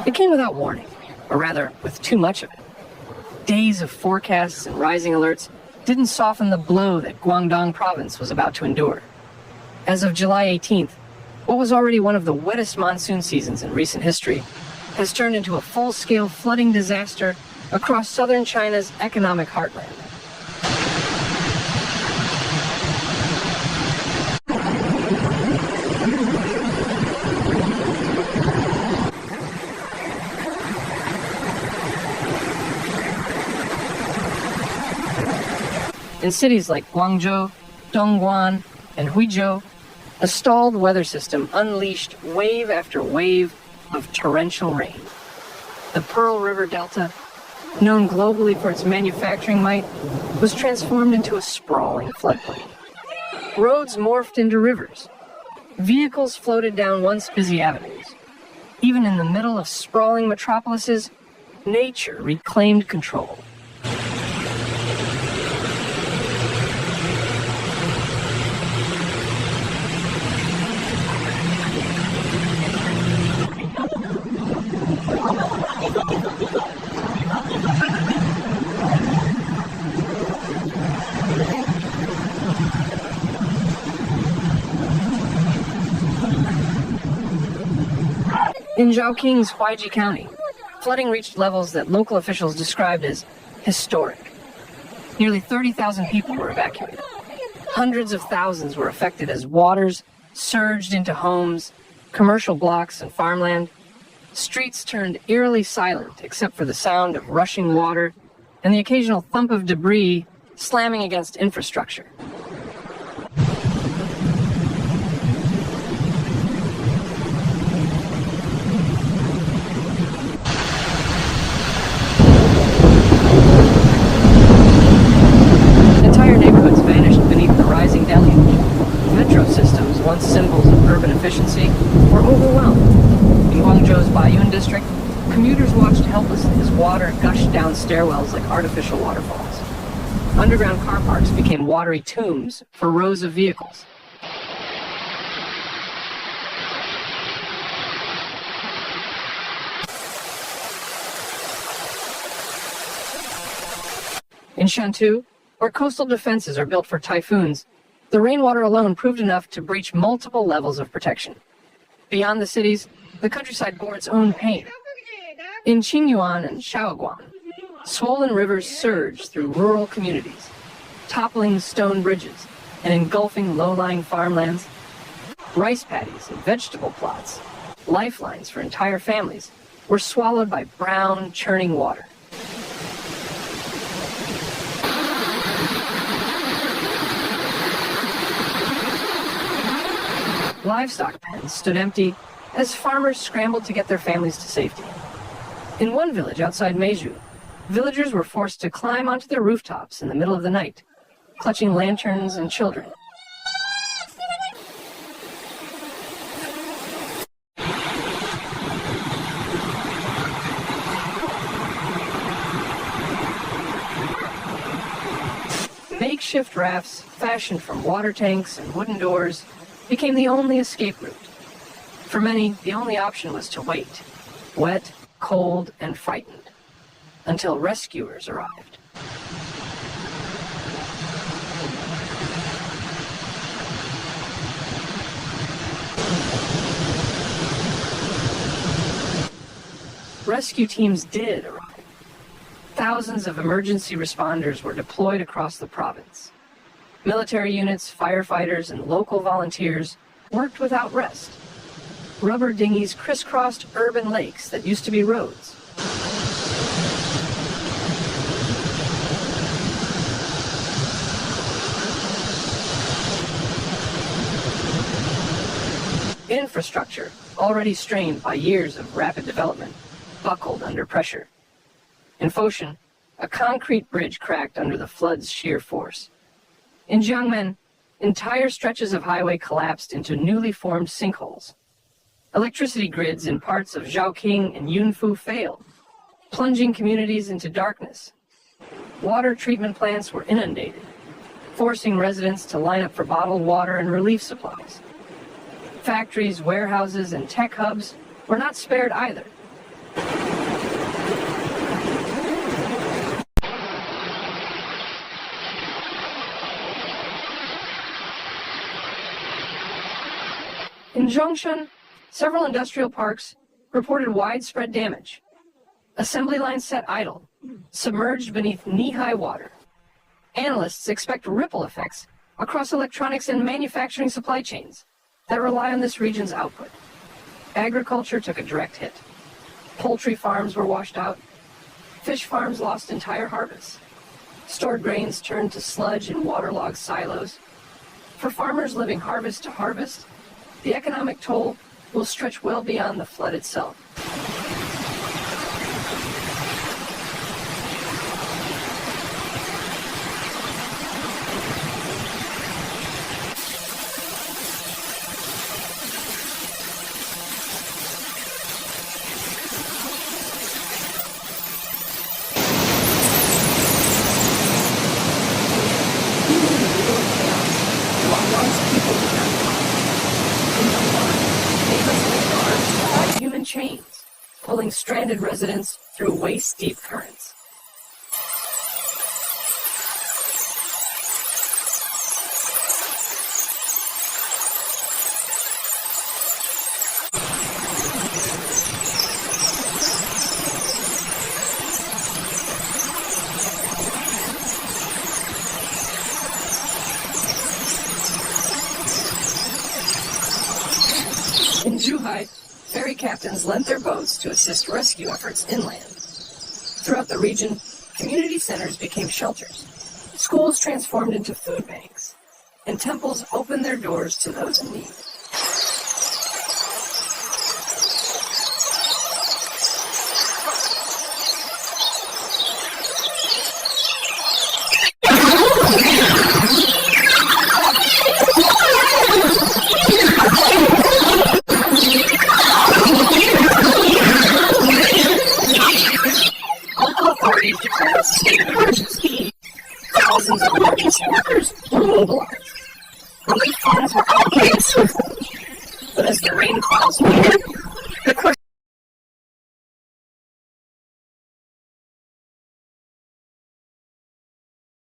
It came without warning, or rather, with too much of it. Days of forecasts and rising alerts didn't soften the blow that Guangdong province was about to endure. As of July 18th, what was already one of the wettest monsoon seasons in recent history has turned into a full-scale flooding disaster across southern China's economic heartland. In cities like Guangzhou, Dongguan, and Huizhou, a stalled weather system unleashed wave after wave of torrential rain. The Pearl River Delta, known globally for its manufacturing might, was transformed into a sprawling floodplain. Roads morphed into rivers. Vehicles floated down once busy avenues. Even in the middle of sprawling metropolises, nature reclaimed control. In Zhaoqing's Huaiji County, flooding reached levels that local officials described as historic. Nearly 30,000 people were evacuated. Hundreds of thousands were affected as waters surged into homes, commercial blocks, and farmland. Streets turned eerily silent except for the sound of rushing water and the occasional thump of debris slamming against infrastructure. Entire neighborhoods vanished beneath the rising deluge. Metro systems, once symbols of urban efficiency, were overwhelmed. In Guangzhou's Baiyun district, commuters watched helplessly as water gushed down stairwells like artificial waterfalls. Underground car parks became watery tombs for rows of vehicles. In Shantou, where coastal defenses are built for typhoons, the rainwater alone proved enough to breach multiple levels of protection. Beyond the cities, the countryside bore its own pain. In Qingyuan and Shaoguan, swollen rivers surged through rural communities, toppling stone bridges and engulfing low-lying farmlands. Rice paddies and vegetable plots, lifelines for entire families, were swallowed by brown, churning water. Livestock pens stood empty as farmers scrambled to get their families to safety. In one village outside Meizhou, villagers were forced to climb onto their rooftops in the middle of the night, clutching lanterns and children. Makeshift rafts, fashioned from water tanks and wooden doors, became the only escape route. For many, the only option was to wait, wet, cold, and frightened, until rescuers arrived. Rescue teams did arrive. Thousands of emergency responders were deployed across the province. Military units, firefighters, and local volunteers worked without rest. Rubber dinghies crisscrossed urban lakes that used to be roads. Infrastructure, already strained by years of rapid development, buckled under pressure. In Foshan, a concrete bridge cracked under the flood's sheer force. In Jiangmen, entire stretches of highway collapsed into newly formed sinkholes. Electricity grids in parts of Zhaoqing and Yunfu failed, plunging communities into darkness. Water treatment plants were inundated, forcing residents to line up for bottled water and relief supplies. Factories, warehouses, and tech hubs were not spared either. In Zhongshan, several industrial parks reported widespread damage. Assembly lines set idle, submerged beneath knee-high water. Analysts expect ripple effects across electronics and manufacturing supply chains that rely on this region's output. Agriculture took a direct hit. Poultry farms were washed out. Fish farms lost entire harvests. Stored grains turned to sludge in waterlogged silos. For farmers living harvest to harvest, the economic toll will stretch well beyond the flood itself. Human chains, pulling stranded residents through waist-deep currents. In Zhuhai, ferry captains lent their boats to assist rescue efforts inland. Throughout the region, community centers became shelters, schools transformed into food banks, and temples opened their doors to those in need. Thousands of emergency workers were mobilized. Relief funds were allocated swiftly. But as the rain clouds neared, the